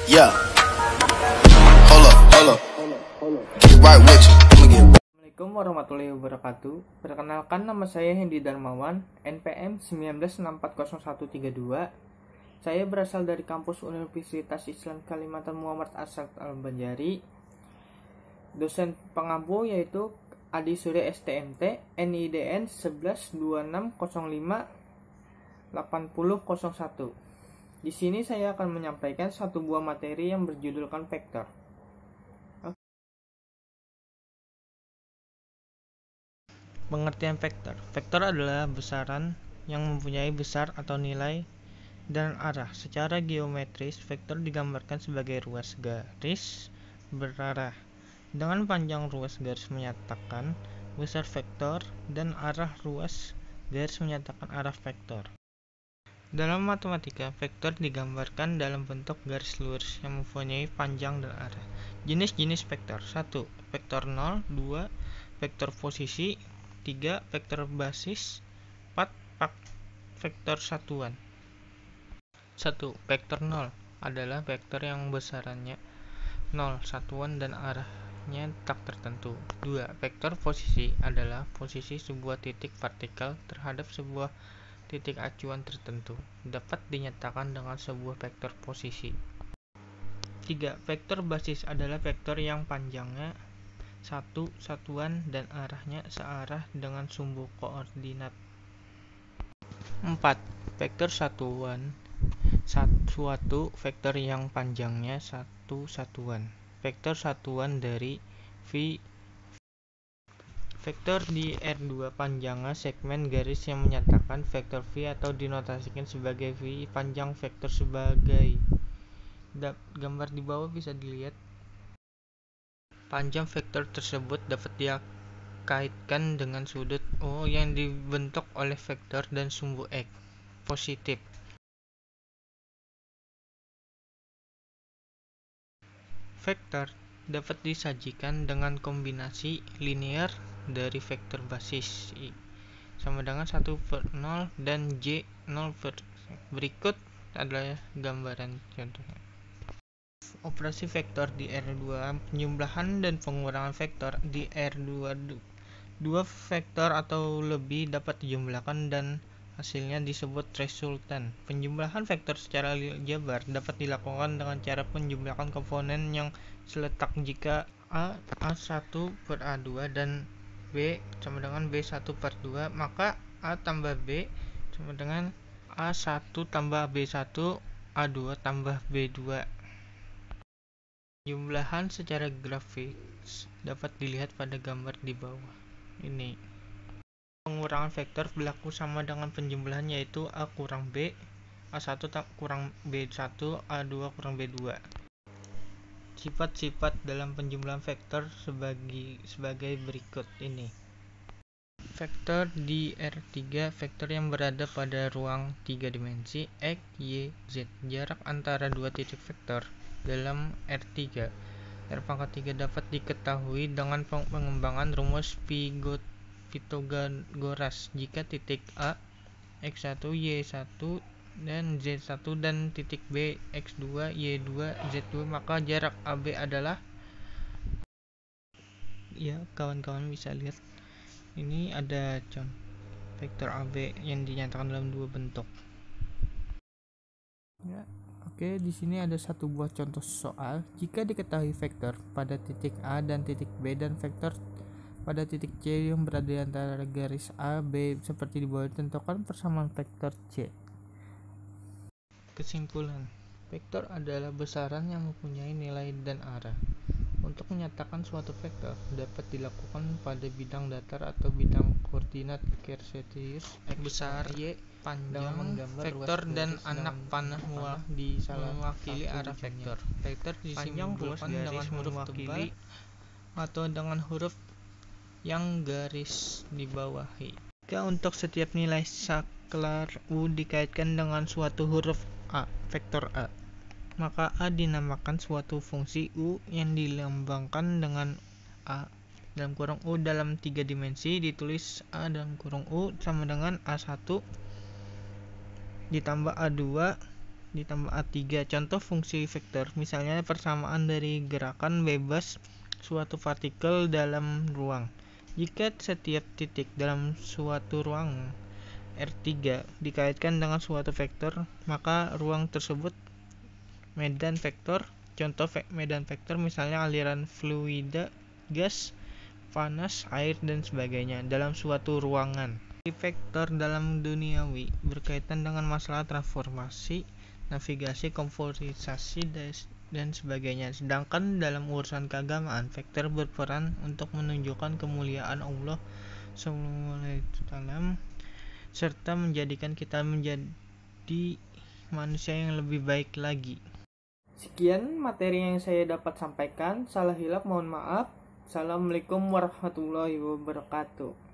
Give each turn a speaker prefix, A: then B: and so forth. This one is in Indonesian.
A: Yeah. Hold up. Get right with you.
B: Assalamualaikum warahmatullahi wabarakatuh. Perkenalkan, nama saya Hendy Darmawan, NPM 19640132. Saya berasal dari kampus Universitas Islam Kalimantan Muhammad Asad Al-Banjari. Dosen pengampu yaitu Adi Surya STMT, NIDN 1126058001. Di sini saya akan menyampaikan satu buah materi yang berjudulkan vektor. Pengertian vektor. Vektor adalah besaran yang mempunyai besar atau nilai dan arah. Secara geometris, vektor digambarkan sebagai ruas garis berarah. Dengan panjang ruas garis menyatakan besar vektor dan arah ruas garis menyatakan arah vektor. Dalam matematika, vektor digambarkan dalam bentuk garis lurus yang mempunyai panjang dan arah. Jenis-jenis vektor: 1. Vektor 0, 2. Vektor posisi, 3. Vektor basis, 4. Vektor satuan. 1. Vektor 0 adalah vektor yang besarannya 0, satuan dan arahnya tak tertentu. 2. Vektor posisi adalah posisi sebuah titik vertikal terhadap sebuah titik acuan tertentu, dapat dinyatakan dengan sebuah vektor posisi. 3. Vektor basis adalah vektor yang panjangnya 1, satuan dan arahnya searah dengan sumbu koordinat. 4. Vektor satuan suatu vektor yang panjangnya 1, satuan. Vektor satuan dari V. Vektor di R2 panjangnya segmen garis yang menyatakan vektor V atau dinotasikan sebagai V panjang vektor sebagai gambar di bawah bisa dilihat. Panjang vektor tersebut dapat dikaitkan dengan sudut O yang dibentuk oleh vektor dan sumbu X positif. Vektor dapat disajikan dengan kombinasi linear dari vektor basis I sama dengan 1/0 dan J 0. Berikut adalah gambaran contohnya. Operasi vektor di R2. Penjumlahan dan pengurangan vektor di R2. Dua vektor atau lebih dapat dijumlahkan dan hasilnya disebut resultan. Penjumlahan vektor secara aljabar dapat dilakukan dengan cara penjumlahan komponen yang seletak jika A1/A2 dan B sama dengan B1/2, maka A tambah B sama dengan A1 tambah B1, A2 tambah B2. Penjumlahan secara grafis dapat dilihat pada gambar di bawah ini. Pengurangan vektor berlaku sama dengan penjumlahan, yaitu A kurang B, A1 kurang B1, A2 kurang B2. Sifat-sifat dalam penjumlahan vektor sebagai berikut ini. Vektor di R3, vektor yang berada pada ruang 3 dimensi X, Y, Z. Jarak antara dua titik vektor dalam R3 R⁻3 dapat diketahui dengan pengembangan rumus Pythagoras. Jika titik A, X1, Y1 dan Z1 dan titik B, X2, Y2, Z2, maka jarak AB adalah, ya kawan-kawan bisa lihat ini ada vektor AB yang dinyatakan dalam dua bentuk. Ya, oke, di sini ada satu buah contoh soal. Jika diketahui vektor pada titik A dan titik B dan vektor pada titik C yang berada di antara garis A, B seperti di bawah, tentukan persamaan vektor C. Kesimpulan, vektor adalah besaran yang mempunyai nilai dan arah. Untuk menyatakan suatu vektor dapat dilakukan pada bidang datar atau bidang koordinat Cartesius. Besar Y panjang vektor dan anak panah mewakili arah vektor. Vektor disimpulkan dengan huruf tebal atau dengan huruf yang garis dibawahi. Jika untuk setiap nilai sklar U dikaitkan dengan suatu huruf A, vektor A, maka A dinamakan suatu fungsi U yang dilambangkan dengan A dalam kurung U dalam 3 dimensi. Ditulis A dalam kurung U sama dengan A1 ditambah A2 ditambah A3. Contoh fungsi vektor, misalnya persamaan dari gerakan bebas suatu partikel dalam ruang. Jika setiap titik dalam suatu ruang R3 dikaitkan dengan suatu vektor, maka ruang tersebut medan vektor. Contoh medan vektor misalnya aliran fluida, gas, panas, air, dan sebagainya dalam suatu ruangan. Vektor dalam duniawi berkaitan dengan masalah transformasi, navigasi, komputerisasi, dan sebagainya. Sedangkan dalam urusan keagamaan, vektor berperan untuk menunjukkan kemuliaan Allah SAW serta menjadikan kita menjadi manusia yang lebih baik lagi. Sekian materi yang saya dapat sampaikan. Salah hilap mohon maaf. Assalamualaikum warahmatullahi wabarakatuh.